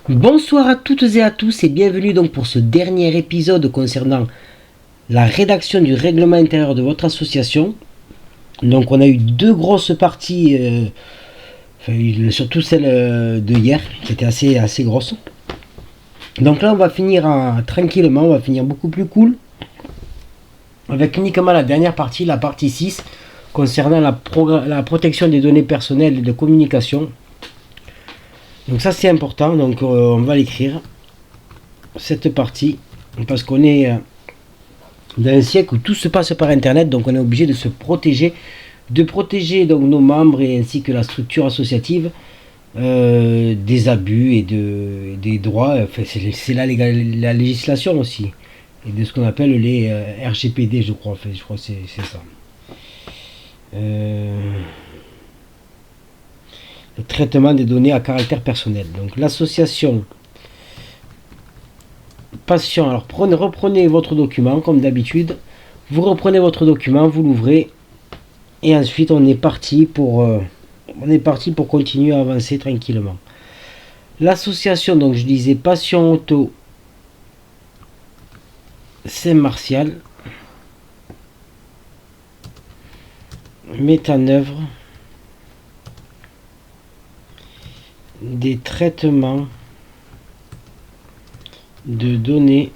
Bonsoir à toutes et à tous et bienvenue donc pour ce dernier épisode concernant la rédaction du règlement intérieur de votre association. Donc on a eu deux grosses parties, surtout celle de hier qui était assez grosse. Donc là on va finir tranquillement, on va finir beaucoup plus cool avec uniquement la dernière partie, la partie 6 concernant la protection des données personnelles et de communication. Donc ça c'est important, donc on va l'écrire, cette partie, parce qu'on est dans un siècle où tout se passe par internet, donc on est obligé de se protéger, de protéger donc nos membres et ainsi que la structure associative des abus et des droits. Enfin, c'est la législation aussi, et de ce qu'on appelle les RGPD, je crois. Enfin, je crois que c'est ça. Le traitement des données à caractère personnel. Donc l'association Passion. Alors reprenez votre document comme d'habitude. Vous reprenez votre document, vous l'ouvrez et ensuite on est parti pour continuer à avancer tranquillement. L'association, donc je disais Passion Auto Saint-Martial, met en œuvre des traitements de données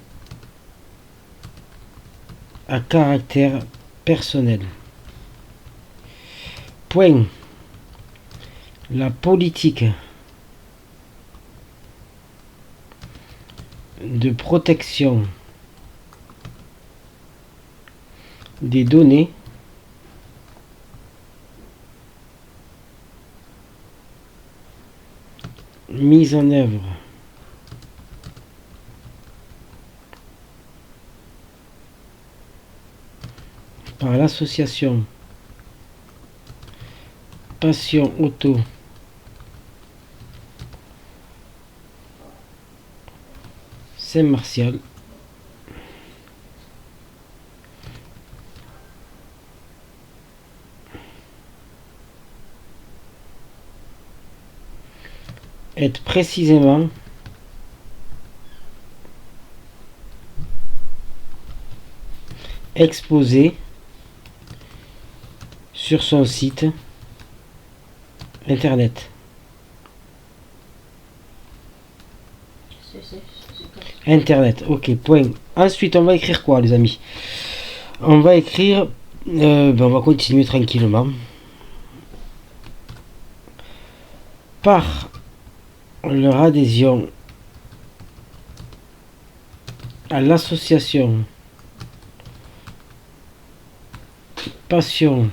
à caractère personnel. Point. La politique de protection des données mise en œuvre par l'association Passion Auto Saint-Martial est précisément exposé sur son site internet. Internet, ok, point. Ensuite, on va écrire quoi, les amis? On va écrire, on va continuer tranquillement. Par leur adhésion à l'association Passion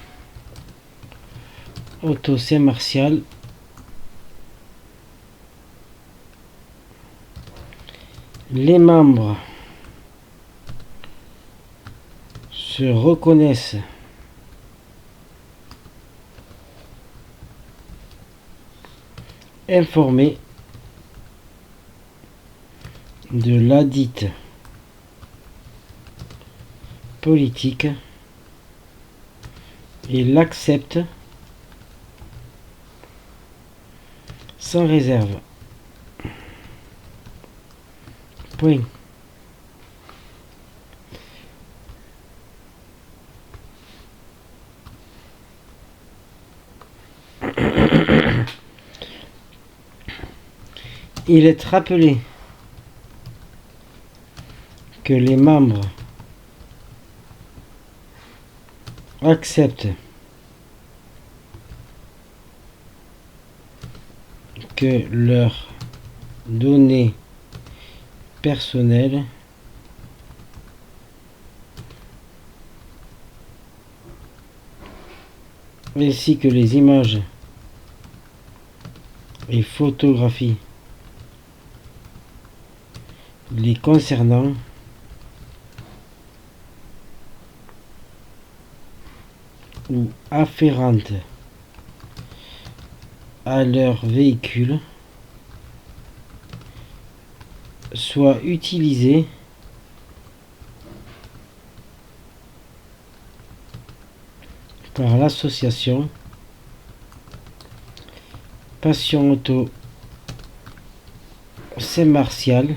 Auto Saint-Martial, les membres se reconnaissent informés de ladite politique et l'acceptent sans réserve. Point. Il est rappelé que les membres acceptent que leurs données personnelles ainsi que les images et photographies les concernant ou afférentes à leur véhicule soient utilisées par l'association Passion Auto Saint-Martial,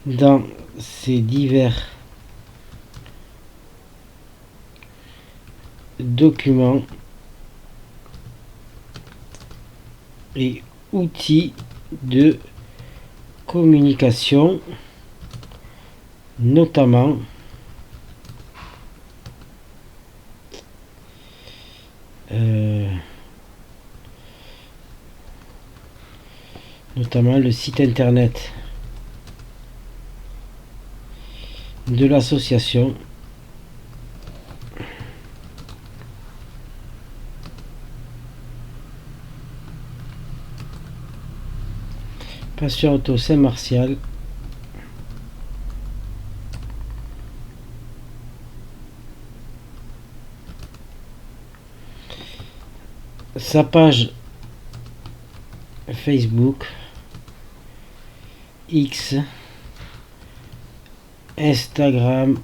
dans ses divers documents et outils de communication, notamment le site internet de l'association, Passion Auto Saint-Martial, sa page Facebook, X, Instagram,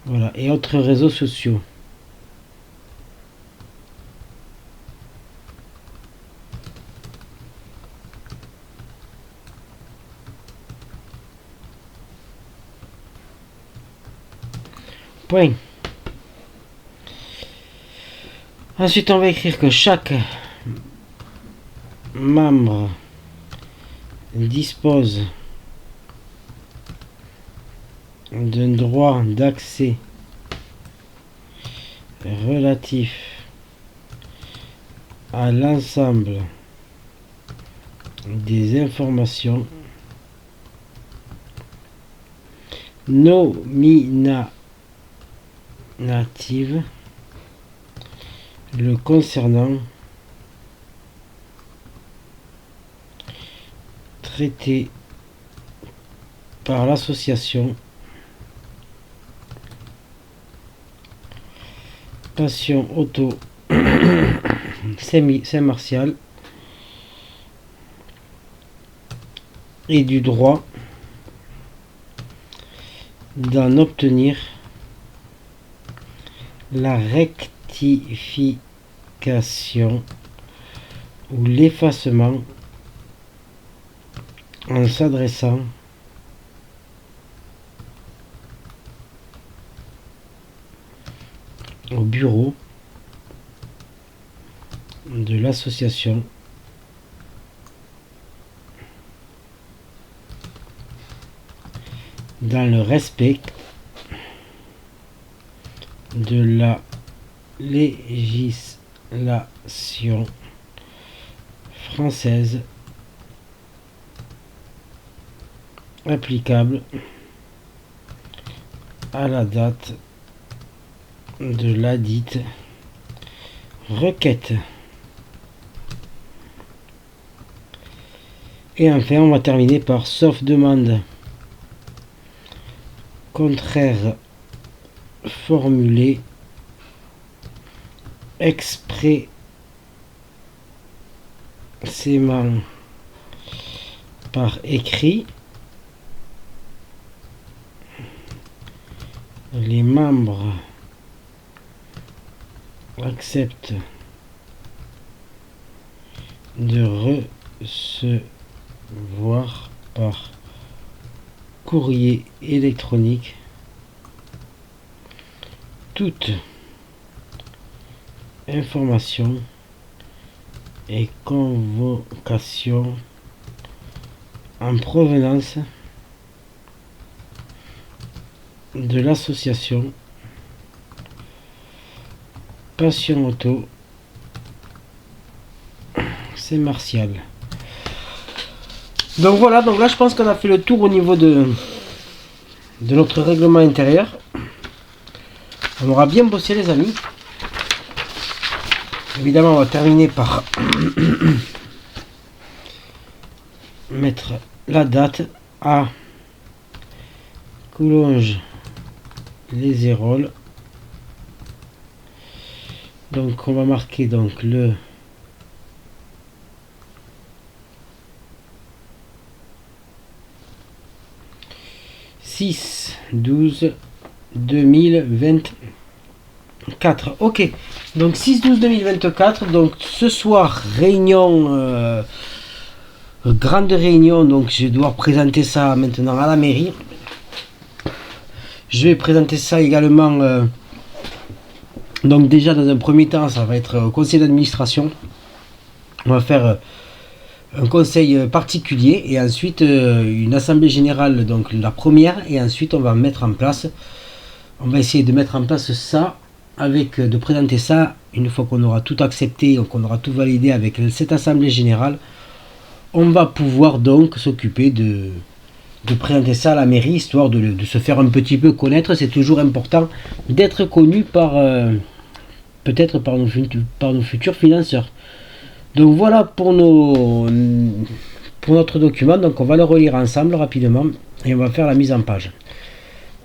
voilà, et autres réseaux sociaux. Point. Ensuite, on va écrire que chaque membre dispose d'un droit d'accès relatif à l'ensemble des informations nominatives le concernant, traité par l'association Passion Auto Saint-Martial et du droit d'en obtenir la rectification ou l'effacement en s'adressant au bureau de l'association dans le respect de la législation française applicable à la date de ladite requête. Et enfin, on va terminer par sauf demande contraire formulée expressément par écrit, les membres acceptent de recevoir par courrier électronique toute information et convocation en provenance de l'association Passion Auto Saint-Martial. Donc voilà, donc là je pense qu'on a fait le tour au niveau de notre règlement intérieur. On aura bien bossé les amis. Évidemment on va terminer par mettre la date à Coulonges les Héroles. Donc on va marquer donc le « 6-12-2024. Ok, donc 6-12-2024. Donc ce soir, réunion, grande réunion. Donc je dois présenter ça maintenant à la mairie. Je vais présenter ça également. Donc déjà dans un premier temps, ça va être au conseil d'administration. On va faire un conseil particulier et ensuite une assemblée générale, donc la première, et ensuite on va essayer de mettre en place ça, de présenter ça une fois qu'on aura tout accepté, qu'on aura tout validé avec cette assemblée générale. On va pouvoir donc s'occuper de présenter ça à la mairie, histoire de se faire un petit peu connaître. C'est toujours important d'être connu peut-être par nos futurs financeurs. Donc voilà pour notre document. Donc on va le relire ensemble rapidement et on va faire la mise en page.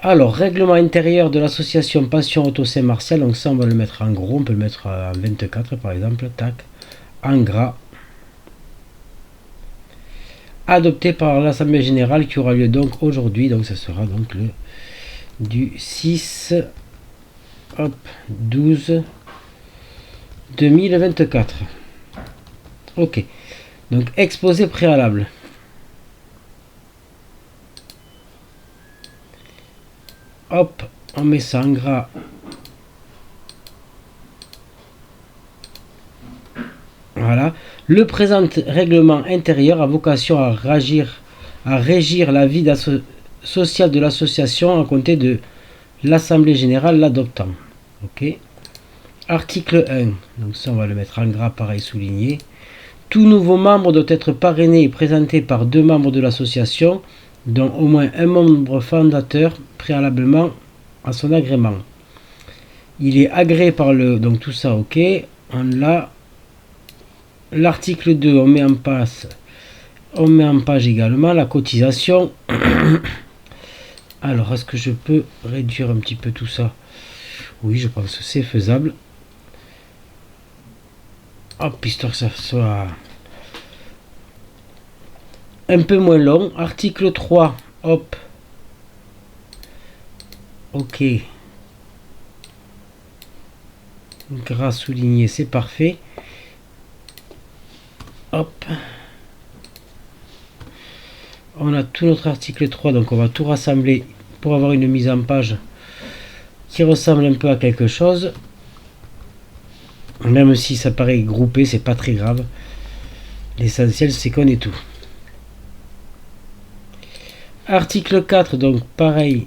Alors, règlement intérieur de l'association Passion Auto Saint-Martial. Donc ça on va le mettre en gros, on peut le mettre en 24 par exemple, tac, en gras. Adopté par l'assemblée générale qui aura lieu donc aujourd'hui. Donc ça sera donc le du 6 12 2024. Ok, donc exposé préalable. Hop, on met ça en gras. Voilà. Le présent règlement intérieur a vocation à régir la vie sociale de l'association à compter de l'assemblée générale l'adoptant. Ok. Article 1. Donc ça on va le mettre en gras, pareil, souligné. Tout nouveau membre doit être parrainé et présenté par 2 membres de l'association, dont au moins un membre fondateur préalablement à son agrément. Il est agréé par le... Donc tout ça, ok. On l'a. L'article 2, on met en page également la cotisation. Alors, est-ce que je peux réduire un petit peu tout ça? Oui, je pense que c'est faisable. Hop, histoire que ça soit un peu moins long. Article 3, hop. Ok. Gras souligné, c'est parfait. Hop. On a tout notre article 3, donc on va tout rassembler pour avoir une mise en page qui ressemble un peu à quelque chose. Même si ça paraît groupé, c'est pas très grave. L'essentiel c'est qu'on ait tout. Article 4, donc pareil,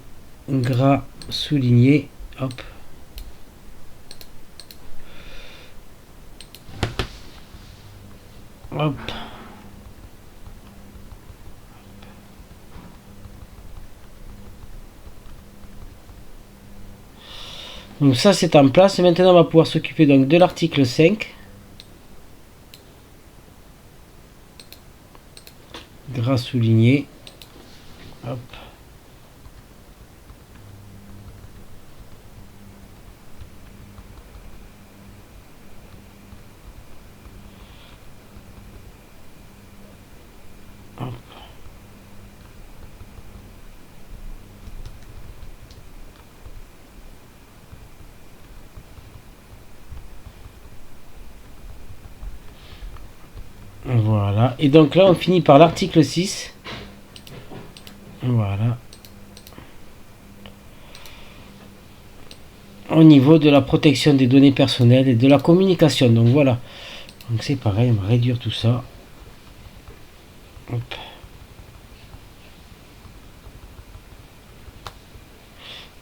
gras souligné. Hop. Hop. Donc ça c'est en place. Et maintenant on va pouvoir s'occuper donc de l'article 5. Gras souligné. Hop. Hop. Voilà. Et donc là on finit par l'article 6. Voilà. Au niveau de la protection des données personnelles et de la communication. Donc voilà. Donc c'est pareil, on va réduire tout ça. Hop.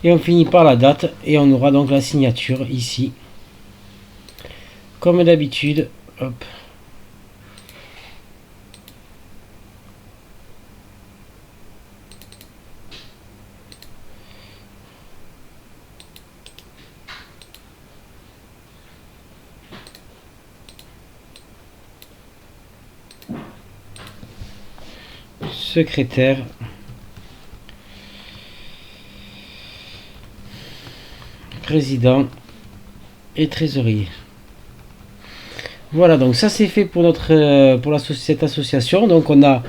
Et on finit par la date et on aura donc la signature ici. Comme d'habitude. Hop. Secrétaire, président et trésorier. Voilà, donc ça c'est fait pour cette association. Donc on a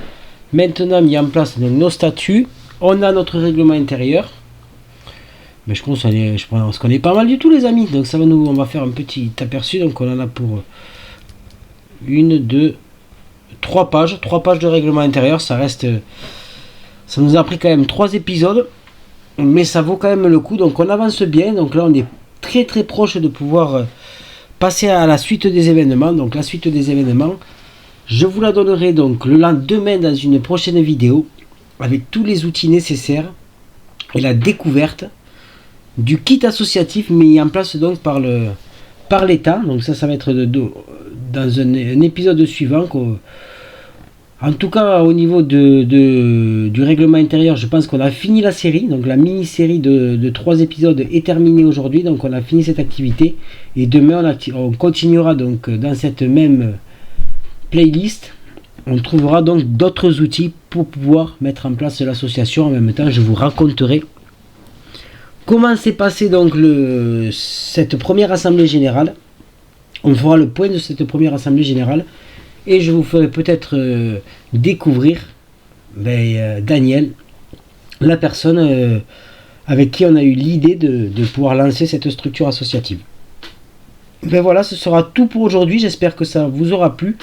maintenant mis en place donc, nos statuts. On a notre règlement intérieur. Mais je pense qu'on est pas mal du tout, les amis. Donc ça va on va faire un petit aperçu. Donc on en a pour 1, 2, 3 pages. 3 pages de règlement intérieur. Ça nous a pris quand même 3 épisodes. Mais ça vaut quand même le coup. Donc on avance bien. Donc là on est très très proche de pouvoir passer à la suite des événements. Donc la suite des événements, je vous la donnerai donc le lendemain dans une prochaine vidéo. Avec tous les outils nécessaires. Et la découverte du kit associatif mis en place donc par l'État. Donc ça va être dans un épisode suivant. En tout cas au niveau du règlement intérieur, je pense qu'on a fini la série. Donc la mini-série de 3 épisodes est terminée aujourd'hui. Donc on a fini cette activité. Et demain on continuera donc dans cette même playlist. On trouvera donc d'autres outils pour pouvoir mettre en place l'association. En même temps, je vous raconterai comment s'est passé donc cette première assemblée générale. On fera le point de cette première assemblée générale et je vous ferai peut-être découvrir Daniel, la personne avec qui on a eu l'idée de pouvoir lancer cette structure associative. Voilà, ce sera tout pour aujourd'hui. J'espère que ça vous aura plu.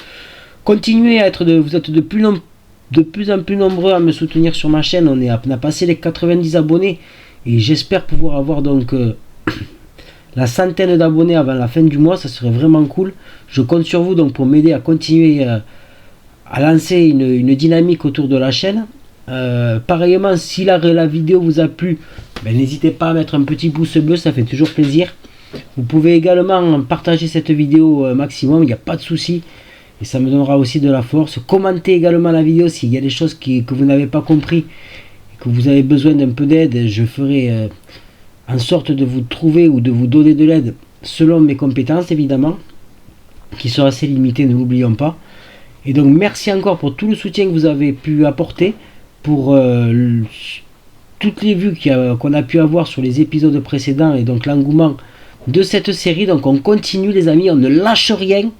Continuez à être vous êtes de plus en plus nombreux à me soutenir sur ma chaîne. On a passé les 90 abonnés. Et j'espère pouvoir avoir donc la centaine d'abonnés avant la fin du mois. Ça serait vraiment cool. Je compte sur vous donc pour m'aider à continuer à lancer une dynamique autour de la chaîne. Pareillement, si la vidéo vous a plu, n'hésitez pas à mettre un petit pouce bleu, ça fait toujours plaisir. Vous pouvez également partager cette vidéo maximum, il n'y a pas de souci. Et ça me donnera aussi de la force. Commentez également la vidéo s'il y a des choses que vous n'avez pas compris. Que vous avez besoin d'un peu d'aide, je ferai en sorte de vous trouver ou de vous donner de l'aide selon mes compétences évidemment, qui sont assez limitées, ne l'oublions pas. Et donc merci encore pour tout le soutien que vous avez pu apporter, pour toutes les vues qu'on a pu avoir sur les épisodes précédents et donc l'engouement de cette série. Donc on continue les amis, on ne lâche rien,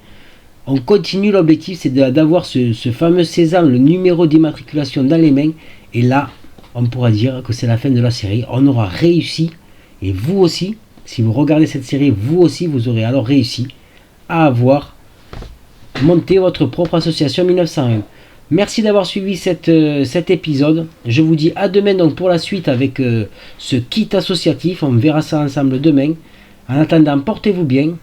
on continue. L'objectif c'est d'avoir ce fameux Cézanne, le numéro d'immatriculation dans les mains, et là on pourra dire que c'est la fin de la série. On aura réussi, et vous aussi, si vous regardez cette série, vous aussi, vous aurez alors réussi à avoir monté votre propre association 1901. Merci d'avoir suivi cet épisode. Je vous dis à demain donc pour la suite avec ce kit associatif. On verra ça ensemble demain. En attendant, portez-vous bien